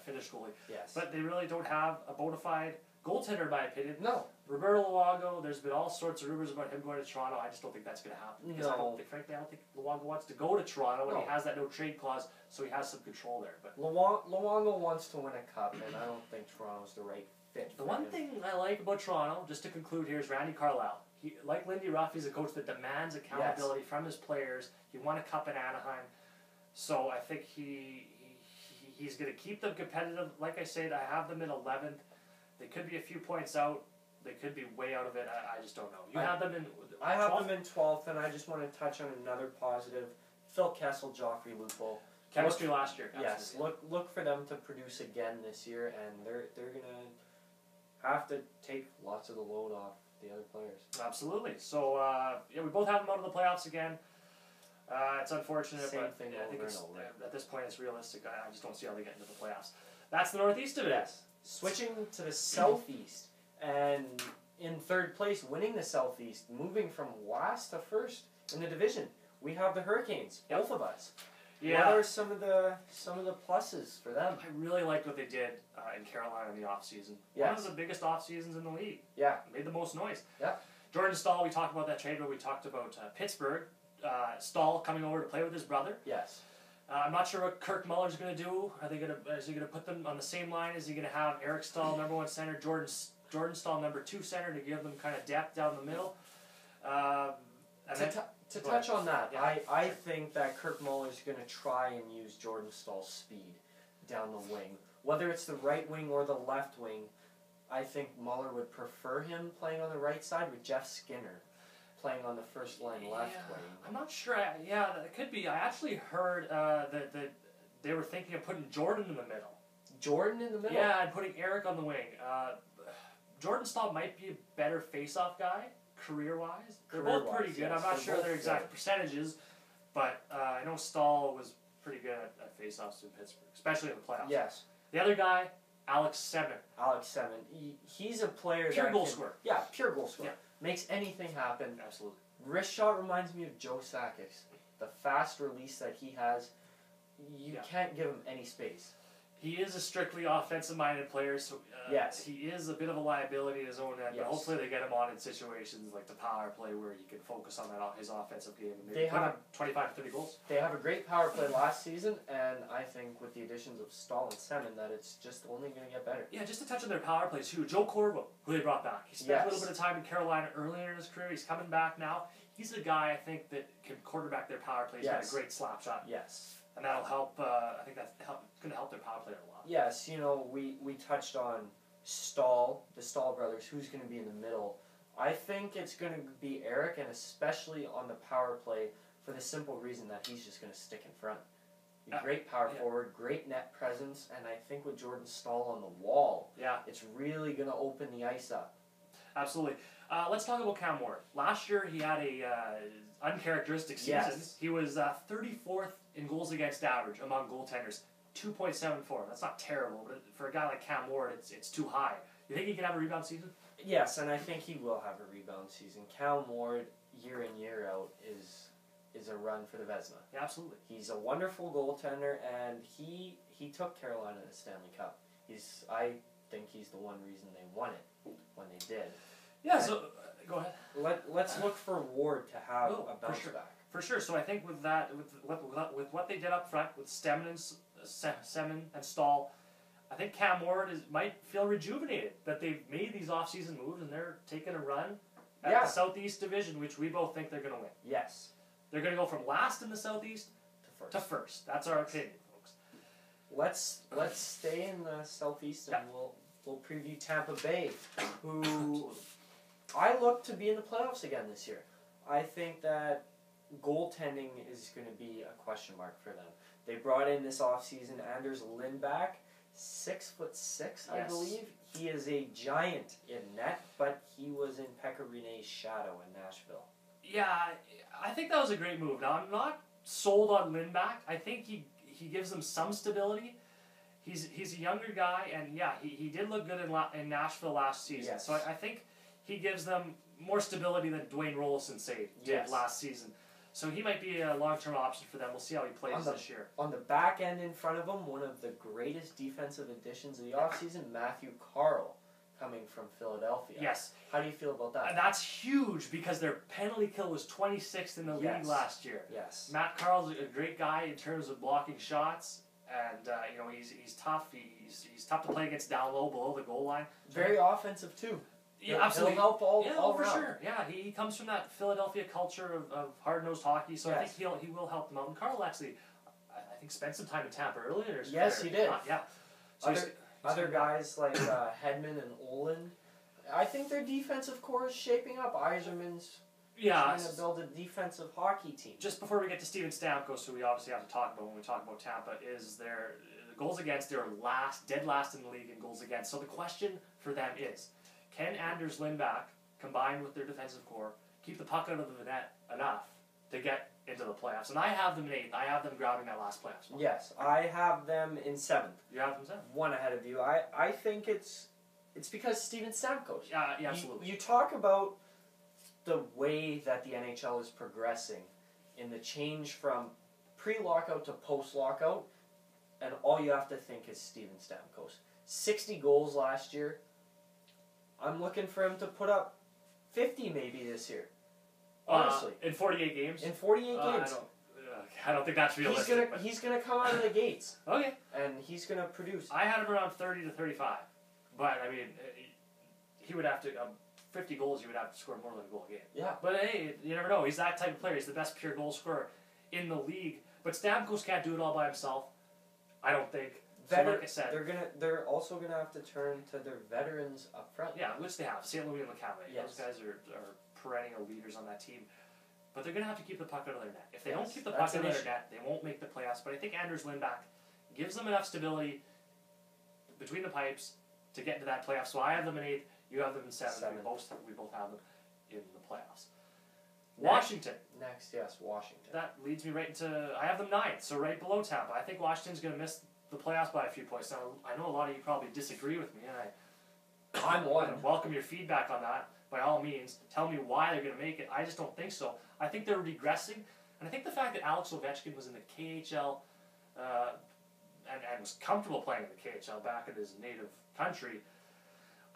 Finnish goalie. Yes. But they really don't have a bona fide goaltender, in my opinion. No. Roberto Luongo, there's been all sorts of rumors about him going to Toronto. I just don't think that's going to happen. Because I don't think Luongo wants to go to Toronto, and he has that no trade clause, so he has some control there. But Luongo wants to win a cup, and I don't think Toronto's the right fit for the one him. thing I like about Toronto, just to conclude here, is Randy Carlyle. He, like Lindy Ruff, he's a coach that demands accountability from his players. He won a cup in Anaheim. So I think he's going to keep them competitive. Like I said, I have them in 11th. They could be a few points out. They could be way out of it. I just don't know. You I- have them in. I have 12th? them in 12th, and I just want to touch on another positive. Phil Kessel, Joffrey Lupul. Chemistry last year. Yes, Absolutely. look for them to produce again this year, and they're gonna have to take lots of the load off the other players. Absolutely. So yeah, we both have them out of the playoffs again. It's unfortunate, Same but thing I think over it's, and over. at this point it's realistic. I just don't see how they get into the playoffs. That's the Northeast of it. Yes. Switching to the Southeast, and in third place, winning the Southeast, moving from last to first in the division, we have the Hurricanes. Yep. Both of us. Yeah. What are some of the pluses for them? I really liked what they did in Carolina in the offseason. Yes. One of the biggest off seasons in the league. Yeah. Made the most noise. Yeah. Jordan Stahl, we talked about that trade, but we talked about Pittsburgh. Stahl coming over to play with his brother. Yes. I'm not sure what Kirk Muller's going to do. Is he going to put them on the same line? Is he going to have Eric Stahl number 1 center, Jordan Stahl number 2 center to give them kind of depth down the middle? To touch on that, Yeah. I think that Kirk Muller's going to try and use Jordan Stahl's speed down the wing. Whether it's the right wing or the left wing, I think Muller would prefer him playing on the right side with Jeff Skinner playing on the first line left wing. I'm not sure. Yeah, that could be. I actually heard that they were thinking of putting Jordan in the middle. Jordan in the middle? Yeah, and putting Eric on the wing. Jordan Stahl might be a better face-off guy, career-wise. They're both Career-wise, pretty good. yes, I'm not they're sure both their exact good. percentages, but I know Stahl was pretty good at face-offs in Pittsburgh, especially in the playoffs. Yes. The other guy, Alex Seven. Alex Seven. He's a player Pure that goal can- scorer. Yeah, pure goal scorer. Yeah. Makes anything happen. Absolutely. Wrist shot reminds me of Joe Sakic. The fast release that he has, you Yeah. can't give him any space. He is a strictly offensive-minded player, so Yes. he is a bit of a liability in his own end. Yes. But hopefully they get him on in situations like the power play where he can focus on his offensive game and They maybe put have- up 25 to 30 goals. They have a great power play last season, and I think with the additions of Stahl and Semin, that it's just only going to get better. Yeah, just to touch on their power plays too. Joe Corvo, who they brought back. He spent a Yes. little bit of time in Carolina earlier in his career. He's coming back now. He's a guy I think that can quarterback their power plays. He's got a Yes. great slap shot, Yes. and that'll help. I think that's going to help their power play a lot. Yes, we touched on Stahl, the Stahl brothers, who's going to be in the middle. I think it's going to be Eric, and especially on the power play, for the simple reason that he's just going to stick in front. Great power Yeah. forward, great net presence, and I think with Jordan Stahl on the wall, Yeah, it's really going to open the ice up. absolutely. Let's talk about Cam Ward. Last year he had a uncharacteristic season. Yes. He was 34th in goals against average among goaltenders, 2.74. That's not terrible, but for a guy like Cam Ward, it's too high. You think he can have a rebound season? Yes, and I think he will have a rebound season. Cal Ward, year in, year out, is a run for the Vezina. Yeah, absolutely. He's a wonderful goaltender, and he took Carolina to the Stanley Cup. I think he's the one reason they won it when they did. Yeah, so go ahead. Let's look for Ward to have Oh, a for bounce sure. back. For sure. So I think with that, with what they did up front with Semin and Stahl, I think Cam Ward might feel rejuvenated that they've made these off-season moves and they're taking a run at Yeah. the Southeast Division, which we both think they're going to win. Yes, They're going to go from last in the Southeast to first. to first. That's our opinion, folks. Let's stay in the Southeast, and we'll preview Tampa Bay, who Absolutely. I look to be in the playoffs again this year. I think that goaltending is going to be a question mark for them. They brought in this offseason Anders Lindback, 6'6", I Yes. believe. He is a giant in net, but he was in Pekka Rinne's shadow in Nashville. Yeah, I think that was a great move. Now, I'm not sold on Lindback. I think he gives them some stability. He's a younger guy, and yeah, he did look good in Nashville last season. Yes. So I think he gives them more stability than Dwayne Rollison did Yes. last season. So he might be a long-term option for them. We'll see how he plays this year. On the back end in front of him, one of the greatest defensive additions of the offseason, Matthew Carl, coming from Philadelphia. Yes, How do you feel about that? and that's huge because their penalty kill was 26th in the league Yes. last year. Yes. Matt Carl's a great guy in terms of blocking shots, and he's tough. He's tough to play against down low, below the goal line. Very offensive, too. Yeah, absolutely. He'll help all for around. sure. Yeah, he comes from that Philadelphia culture of hard-nosed hockey, so I Yes. think he will help them out. And Carl actually, I think, spent some time in Tampa earlier in his Yes, career. he did. Yeah. So Other guys like Hedman and Olin I think their defensive core is shaping up. Yzerman's Yeah. trying to build a defensive hockey team. Just before we get to Steven Stamkos, who we obviously have to talk about when we talk about Tampa, is their goals against. They're dead last in the league in goals against. So the question for them is, can Anders Lindback, combined with their defensive core, keep the puck out of the net enough to get into the playoffs? And I have them in 8th. I have them grabbing that last playoff spot. Yes, I have them in 7th. You have them in 7th? One ahead of you. I think it's because Steven Stamkos. Yeah, absolutely. You talk about the way that the NHL is progressing in the change from pre-lockout to post-lockout, and all you have to think is Steven Stamkos. 60 goals last year. I'm looking for him to put up 50 maybe this year. Honestly. In 48 games? In 48 games. I don't think that's realistic. He's gonna come out of the gates. Okay. And he's gonna produce. I had him around 30 to 35. But, I mean, he would have to... 50 goals, you would have to score more than a goal a game. Yeah. But hey, you never know. He's that type of player. He's the best pure goal scorer in the league. But Stamkos can't do it all by himself. I don't think. So like I said, they're also gonna have to turn to their veterans up front. Yeah, which they have. St. Louis and LeCavalier. Yes. Those guys are perennial leaders on that team. But they're gonna have to keep the puck out of their net. If they don't Yes, keep the puck that's out of an their issue. net, they won't make the playoffs. But I think Anders Lindback gives them enough stability between the pipes to get into that playoff. So I have them in 8th. You have them in 7th. We both have them in the playoffs. Washington. Next, yes, Washington. That leads me right into... I have them 9th, so right below Tampa. I think Washington's going to miss the playoffs by a few points. Now, I know a lot of you probably disagree with me, and I'm one. welcome your feedback on that. By all means, tell me why they're going to make it. I just don't think so. I think they're regressing, and I think the fact that Alex Ovechkin was in the KHL and was comfortable playing in the KHL back in his native country,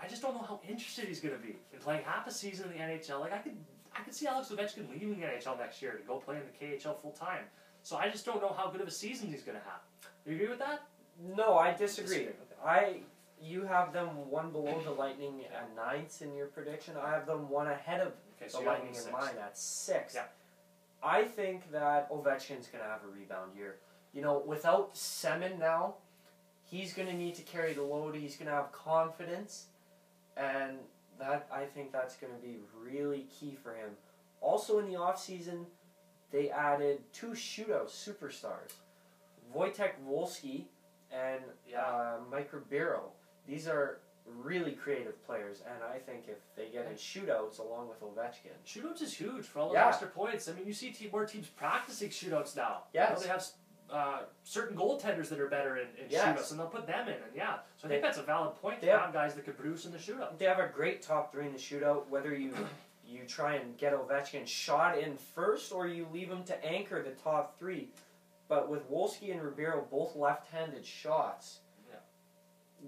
I just don't know how interested he's going to be in playing half a season in the NHL. Like, I could see Alex Ovechkin leaving the NHL next year to go play in the KHL full time. So I just don't know how good of a season he's going to have. You agree with that? No, I disagree. Okay. You have them one below the Lightning at 9th in your prediction. I have them one ahead of So the you have them Lightning in in 6th. mine at 6th. Yeah. I think that Ovechkin's going to have a rebound year. You know, without Semin now, he's going to need to carry the load. He's going to have confidence. And I think that's going to be really key for him. Also in the offseason, they added 2 shootout superstars. Wojtek Wolski and Mike Ribeiro. These are really creative players, and I think if they get in shootouts along with Ovechkin. Shootouts is huge for all those extra points. I mean, you see more teams practicing shootouts now. Yes. You know, they have certain goaltenders that are better in shootouts, and they'll put them in. And so I think that's a valid point to have guys that can produce in the shootout. They have a great top 3 in the shootout, whether you try and get Ovechkin shot in first or you leave him to anchor the top 3. But with Wolski and Ribeiro, both left-handed shots,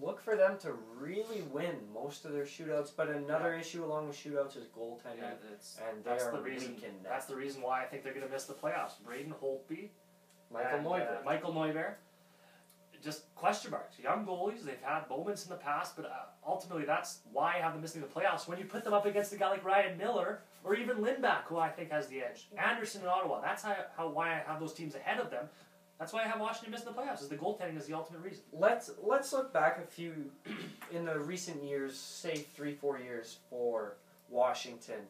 look for them to really win most of their shootouts. But another issue along with shootouts is goaltending, and they are weak in that. That's the reason why I think they're going to miss the playoffs. Braden Holtby, Michael Neuvirth. Just question marks. Young goalies, they've had moments in the past, but ultimately that's why I have them missing the playoffs. When you put them up against a guy like Ryan Miller, or even Lindback, who I think has the edge. Anderson in Ottawa, that's why I have those teams ahead of them. That's why I have Washington missing the playoffs, is the goaltending is the ultimate reason. Let's look back a few, in the recent years, say 3-4 years for Washington.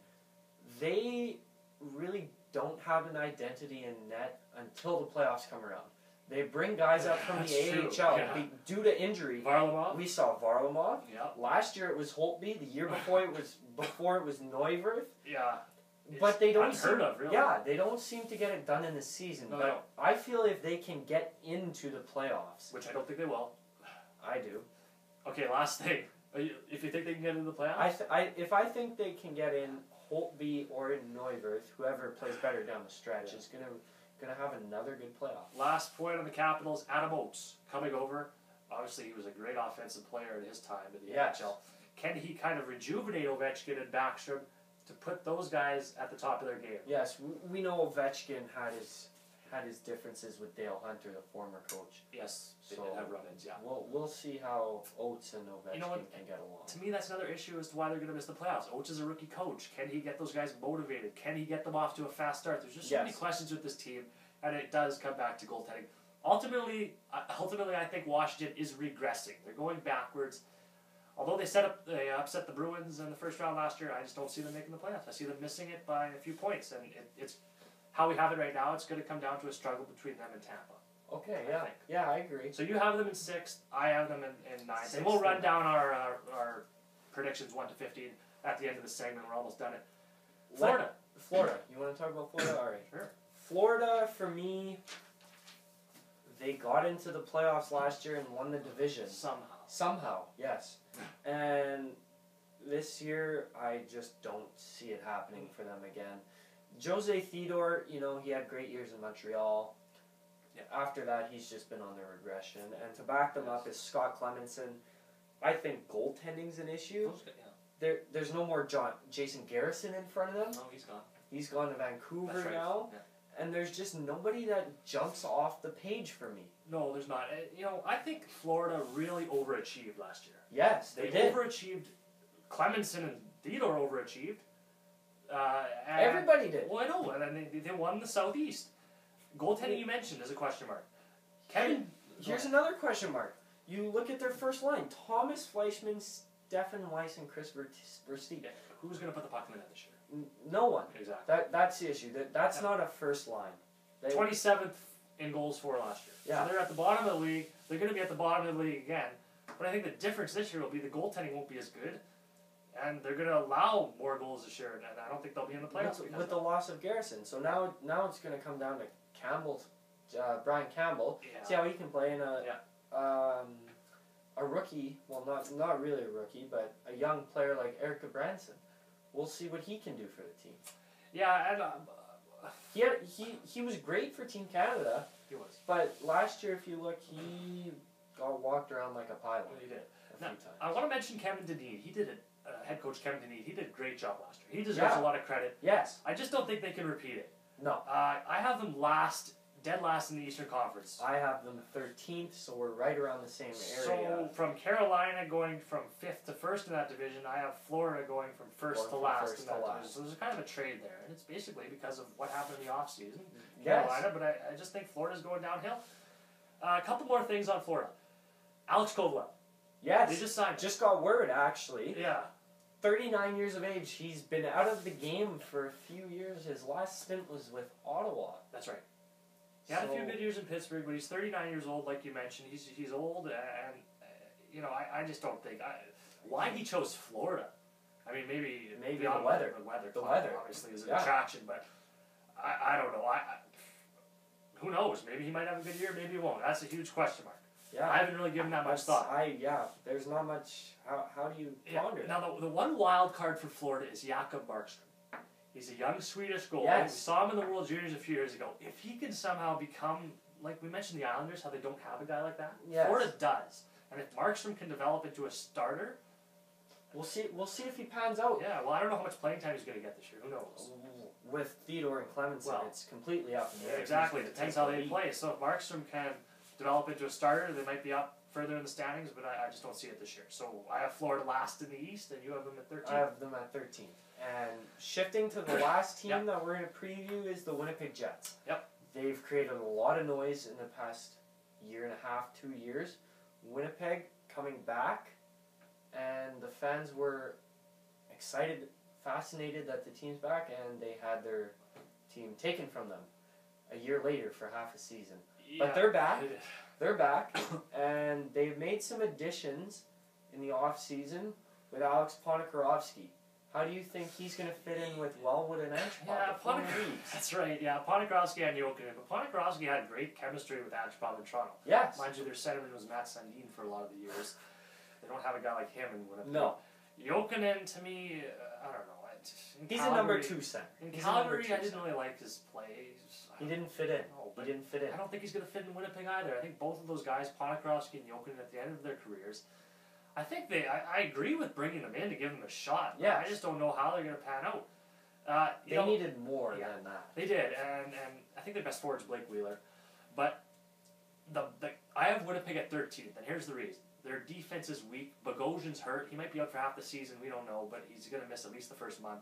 They really don't have an identity in net until the playoffs come around. They bring guys up from the AHL due to injury. Varlamov. We saw Varlamov. Yeah. Last year it was Holtby. The year before it was Neuvirth. Yeah. But they don't unheard of, really. Yeah, they don't seem to get it done in the season. No, but I feel if they can get into the playoffs, which I don't think they will. I do. Okay, last thing. If you think they can get into the playoffs, if I think they can get in, Holtby or Neuvirth, whoever plays better down the stretch, is gonna have another good playoff. Last point on the Capitals, Adam Oates coming over. Obviously, he was a great offensive player in his time in the NHL. Can he kind of rejuvenate Ovechkin and Backstrom to put those guys at the top of their game? Yes, we know Ovechkin had his differences with Dale Hunter, the former coach. Yes, they did have run-ins, yeah. We'll see how Oates and Ovechkin can get along. To me, that's another issue as to why they're going to miss the playoffs. Oates is a rookie coach. Can he get those guys motivated? Can he get them off to a fast start? There's just so many questions with this team, and it does come back to goaltending. Ultimately, I think Washington is regressing. They're going backwards. although they upset the Bruins in the first round last year, I just don't see them making the playoffs. I see them missing it by a few points, and it's how we have it right now. It's going to come down to a struggle between them and Tampa. Okay, I yeah, think. yeah, I agree. So you have them in 6th. I have them in 9th. And Sixth we'll run and- down our predictions 1 to 15 at the end of the segment. We're almost done it. Florida. Florida. You want to talk about Florida? All right. Sure. Florida, for me, they got into the playoffs last year and won the division. Somehow, yes. And this year, I just don't see it happening for them again. Jose Theodore, he had great years in Montreal. Yeah. After that, he's just been on the regression. And to back them up is Scott Clemenson. I think goaltending's an issue. There's no more Jason Garrison in front of them. No, he's gone. He's gone to Vancouver That's right. now. Yeah. And there's just nobody that jumps off the page for me. No, there's not. I think Florida really overachieved last year. Yes, They did. overachieved. Clemenson and Theodore overachieved. And, Everybody did. Well, I know, and then they won the Southeast. Goaltending you mentioned is a question mark. Kevin. Here's another question mark. You look at their first line: Thomas Fleischmann, Stefan Weiss, and Chris Versteeg. Who's going to put the puck in the net this year? No one. Exactly. That's the issue. That's not a first line. 27th in goals for last year. Yeah. So they're at the bottom of the league. They're going to be at the bottom of the league again. But I think the difference this year will be the goaltending won't be as good. And they're going to allow more goals this year. And I don't think they'll be in the playoffs. with the loss of Garrison. So now it's going to come down to Brian Campbell. Yeah. See how he can play in a rookie. Well, not really a rookie, but a young player like Erica Branson. We'll see what he can do for the team. Yeah, and He was great for Team Canada, he was. but last year, if you look, he got walked around like a pylon He did. a few Now, times. I want to mention Kevin Dineen. He did it. Head coach Kevin Dineen. He did a great job last year. He deserves a lot of credit. Yes. I just don't think they can repeat it. No. I have them dead last in the Eastern Conference. I have them 13th, so we're right around the same area. So from Carolina going from 5th to 1st in that division, I have Florida going from 1st to last in that division. So there's kind of a trade there, and it's basically because of what happened in the offseason. Yes. Carolina, but I just think Florida's going downhill. A couple more things on Florida. Alex Kovalev. Yes. They just signed. Just got word, actually. Yeah. 39 years of age. He's been out of the game for a few years. His last stint was with Ottawa. That's right. He had a few good years in Pittsburgh, but he's 39 years old, like you mentioned. He's old, and I just don't think why he chose Florida. I mean, maybe the weather. The weather obviously is an attraction, but I don't know. Who knows? Maybe he might have a good year, maybe he won't. That's a huge question mark. Yeah. I haven't really given that much thought. There's not much. How do you ponder that? Now the one wild card for Florida is Jakob Markstrom. He's a young Swedish goalie. Yes. We saw him in the World Juniors a few years ago. If he can somehow become, like we mentioned the Islanders, how they don't have a guy like that, Yes. Florida does. And if Markstrom can develop into a starter, We'll see if he pans out. yeah, well, I don't know how much playing time he's going to get this year. Who knows? With Theodore and Clemenson, Well, it's completely up in the Yeah, air. exactly. Who's It gonna depends take how the they lead. play. So if Markstrom can develop into a starter, they might be up further in the standings, but I just don't see it this year. So I have Florida last in the East, and you have them at 13. I have them at 13th. And shifting to the last team Yep. that we're going to preview is the Winnipeg Jets. Yep. They've created a lot of noise in the past year and a half, 2 years. Winnipeg coming back, and the fans were excited, fascinated that the team's back, and they had their team taken from them a year later for half a season. But they're back. They're back, and they've made some additions in the off-season with Alex Ponikarovsky. How do you think he's going to fit in with Wellwood and Antipov? Yeah, the former Leafs? that's right. Yeah, Ponikarovsky and Jokinen. But Ponikarovsky had great chemistry with Antipov in Toronto. Yes. Mind you, their centerman was Matt Sundin for a lot of the years. They don't have a guy like him in Winnipeg. No. Jokinen, to me, I don't know. He's a number 2 center. In He's a number Calgary, two I didn't center. really like his play. He didn't fit in. No, He didn't fit in. I don't think he's going to fit in Winnipeg either. I think both of those guys, Ponikarovsky and Jokinen, at the end of their careers, I think I agree with bringing them in to give them a shot. Yeah. I just don't know how they're going to pan out. They needed more than that. They did, and I think their best forward is Blake Wheeler. But I have Winnipeg at 13th, and here's the reason. Their defense is weak. Bogosian's hurt. He might be out for half the season. We don't know, but he's going to miss at least the first month.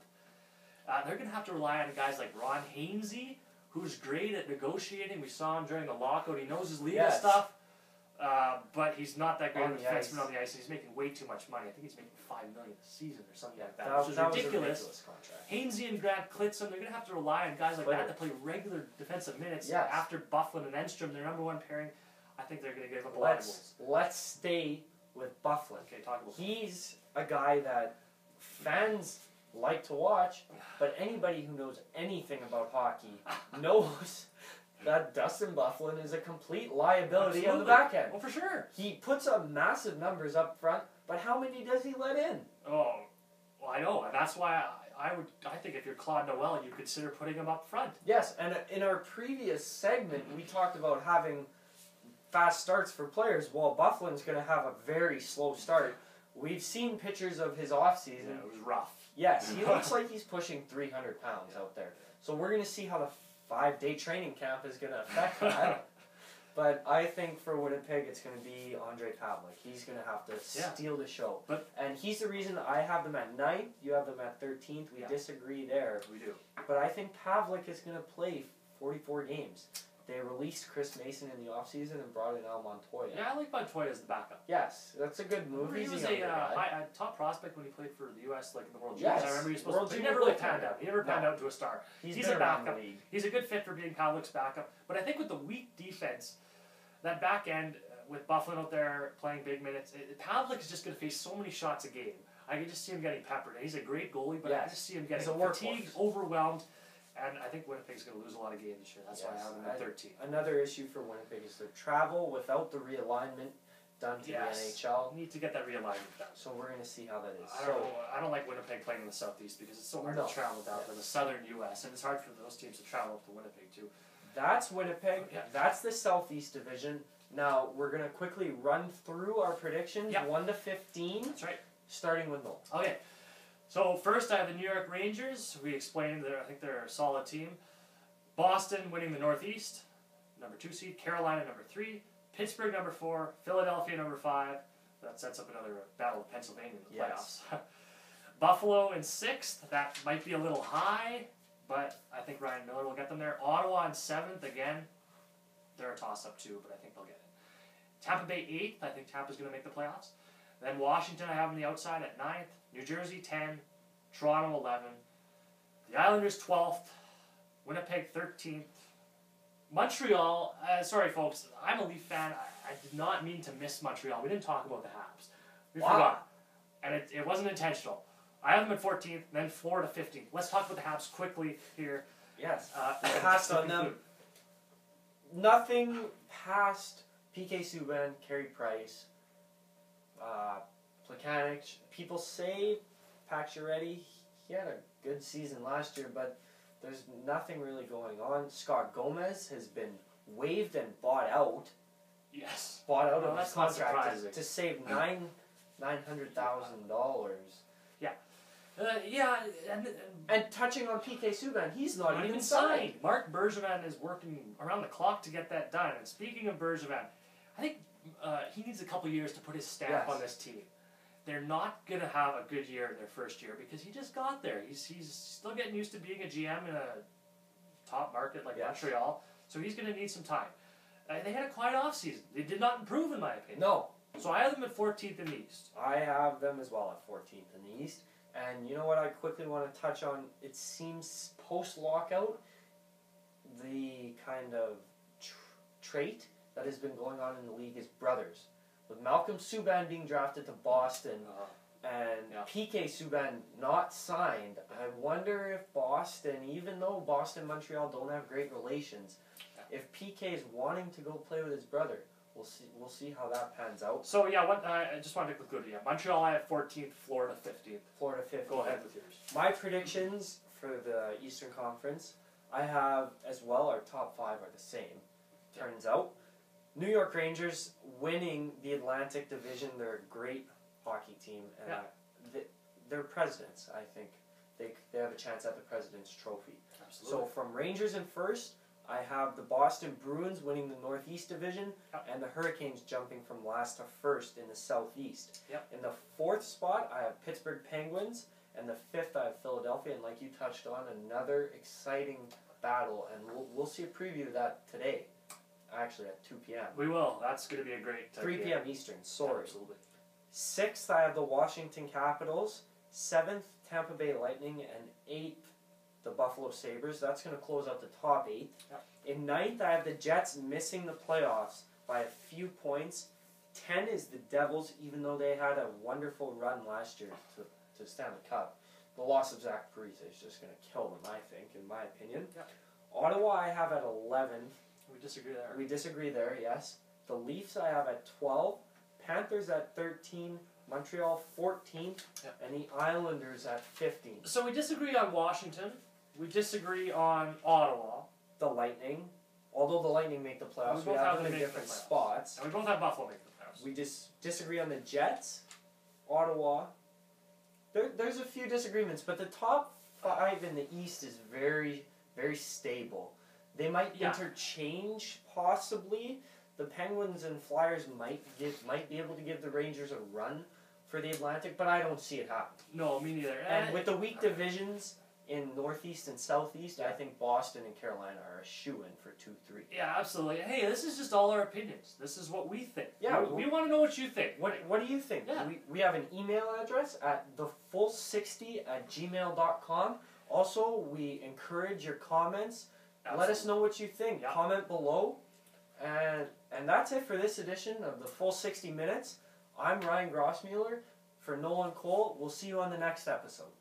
They're going to have to rely on guys like Ron Hainsey, who's great at negotiating. We saw him during the lockout. He knows his legal stuff. But he's not that great On of a the ice. defenseman on the ice, and he's making way too much money. I think he's making $5 million a season or something like that, That which was is a ridiculous. ridiculous contract. Hainsey and Grant Clitson, they're going to have to rely on guys like that to play regular defensive minutes. Yes. After Bufflin and Enstrom, their number one pairing, I think they're going to give up a lot of goals. Let's stay with Bufflin. Okay, talk about He's a guy that fans like to watch, but anybody who knows anything about hockey knows that Dustin Bufflin is a complete liability on the back end. Well, for sure. He puts up massive numbers up front, but how many does he let in? Oh, well, I know, and that's why I think if you're Claude Noel, you consider putting him up front. Yes, and in our previous segment, we talked about having fast starts for players. Well, Bufflin's going to have a very slow start. We've seen pictures of his offseason. Yeah, it was rough. Yes, he looks like he's pushing 300 pounds out there. So we're going to see how the 5-day training camp is going to affect that. But I think for Winnipeg, it's going to be Andre Pavlik. He's going to have to steal the show. And he's the reason I have them at 9th. You have them at 13th. We disagree there. We do. But I think Pavlik is going to play 44 games. They released Chris Mason in the offseason and brought in Al Montoya. Yeah, I like Montoya as the backup. Yes, that's a good move. He was a top prospect when he played for the U.S. like in the World Juniors. Yes. I remember he was supposed World to. He Junior never really goaltender. panned out. He never panned out to a star. He's a backup. He's a good fit for being Pavlik's backup. But I think with the weak defense, that back end with Bufflin out there playing big minutes, Pavlik is just going to face so many shots a game. I can just see him getting peppered. He's a great goalie, but I just see him getting fatigued, overwhelmed. And I think Winnipeg's going to lose a lot of games this year. That's why I have them at 13. Another issue for Winnipeg is their travel without the realignment done to the NHL. Need to get that realignment done. So we're going to see how that is. I don't like Winnipeg playing in the Southeast because it's so hard to travel down to the Southern U.S. and it's hard for those teams to travel up to Winnipeg too. That's Winnipeg. That's the Southeast Division. Now we're going to quickly run through our predictions, 1 to 15. That's right. Starting with Noel. Okay. So first I have the New York Rangers. We explained that I think they're a solid team. Boston winning the Northeast, number 2 seed. Carolina number 3. Pittsburgh number 4. Philadelphia number 5. That sets up another battle of Pennsylvania in the playoffs. Buffalo in 6th. That might be a little high, but I think Ryan Miller will get them there. Ottawa in 7th. Again, they're a toss-up too, but I think they'll get it. Tampa Bay 8th. I think Tampa's going to make the playoffs. Then Washington I have on the outside at 9th. New Jersey 10, Toronto 11, the Islanders 12th, Winnipeg 13th, Montreal, sorry folks, I'm a Leaf fan, I did not mean to miss Montreal, we didn't talk about the Habs, we forgot, and it wasn't intentional. I have them at 14th, then Florida 15th. Let's talk about the Habs quickly here. Yes, passed on them. Nothing past PK Subban, Carey Price, Plekanec. People say Pacioretty, he had a good season last year, but there's nothing really going on. Scott Gomez has been waived and bought out. Yes. Bought out of his contract to save $900,000. Yeah, and touching on PK Subban, he's not even signed. Marc Bergevin is working around the clock to get that done. And speaking of Bergevin, I think he needs a couple years to put his stamp on this team. They're not going to have a good year in their first year because he just got there. He's still getting used to being a GM in a top market like Montreal, so he's going to need some time. They had a quiet offseason. They did not improve, in my opinion. No. So I have them at 14th in the East. I have them as well at 14th in the East. And you know what I quickly want to touch on? It seems post-lockout, the kind of trait that has been going on in the league is brothers. With Malcolm Subban being drafted to Boston and PK Subban not signed, I wonder if Boston, even though Boston and Montreal don't have great relations, if PK is wanting to go play with his brother, we'll see how that pans out. So I just wanted to conclude. Montreal I have 14th, Florida 15th. Florida 15th. Go ahead with yours. My predictions for the Eastern Conference, I have as well. Our top 5 are the same. Turns out, New York Rangers winning the Atlantic Division. They're a great hockey team, and they're presidents. I think they have a chance at the President's Trophy. Absolutely. So from Rangers in first, I have the Boston Bruins winning the Northeast Division, and the Hurricanes jumping from last to first in the Southeast. In the 4th spot, I have Pittsburgh Penguins, and the 5th, I have Philadelphia. And like you touched on, another exciting battle, and we'll see a preview of that today. actually at 2 p.m. We will. That's going to be a great 3 p.m. Eastern, sorry. Absolutely. 6th, I have the Washington Capitals. 7th, Tampa Bay Lightning. And 8th, the Buffalo Sabres. That's going to close out the top 8. Yep. In 9th, I have the Jets missing the playoffs by a few points. 10 is the Devils, even though they had a wonderful run last year to Stanley Cup. The loss of Zach Parise is just going to kill them, I think, in my opinion. Yep. Ottawa, I have at 11. We disagree there. We disagree there, yes. The Leafs, I have at 12. Panthers at 13. Montreal 14. Yep. And the Islanders at 15. So we disagree on Washington. We disagree on Ottawa. The Lightning, although the Lightning make the playoffs, we have them in different spots. And we both have Buffalo make the playoffs. We disagree on the Jets, Ottawa. There's a few disagreements, but the top 5 in the East is very, very stable. They might interchange, possibly. The Penguins and Flyers might be able to give the Rangers a run for the Atlantic, but I don't see it happen. No, me neither. And with the weak divisions in Northeast and Southeast, I think Boston and Carolina are a shoo-in for 2-3. Yeah, absolutely. Hey, this is just all our opinions. This is what we think. Yeah, we want to know what you think. What do you think? Yeah. We have an email address at thefull60@gmail.com. Also, we encourage your comments. Absolutely. Let us know what you think. Yeah. Comment below. And that's it for this edition of the Full 60 Minutes. I'm Ryan Grossmuller for Nolan Cole. We'll see you on the next episode.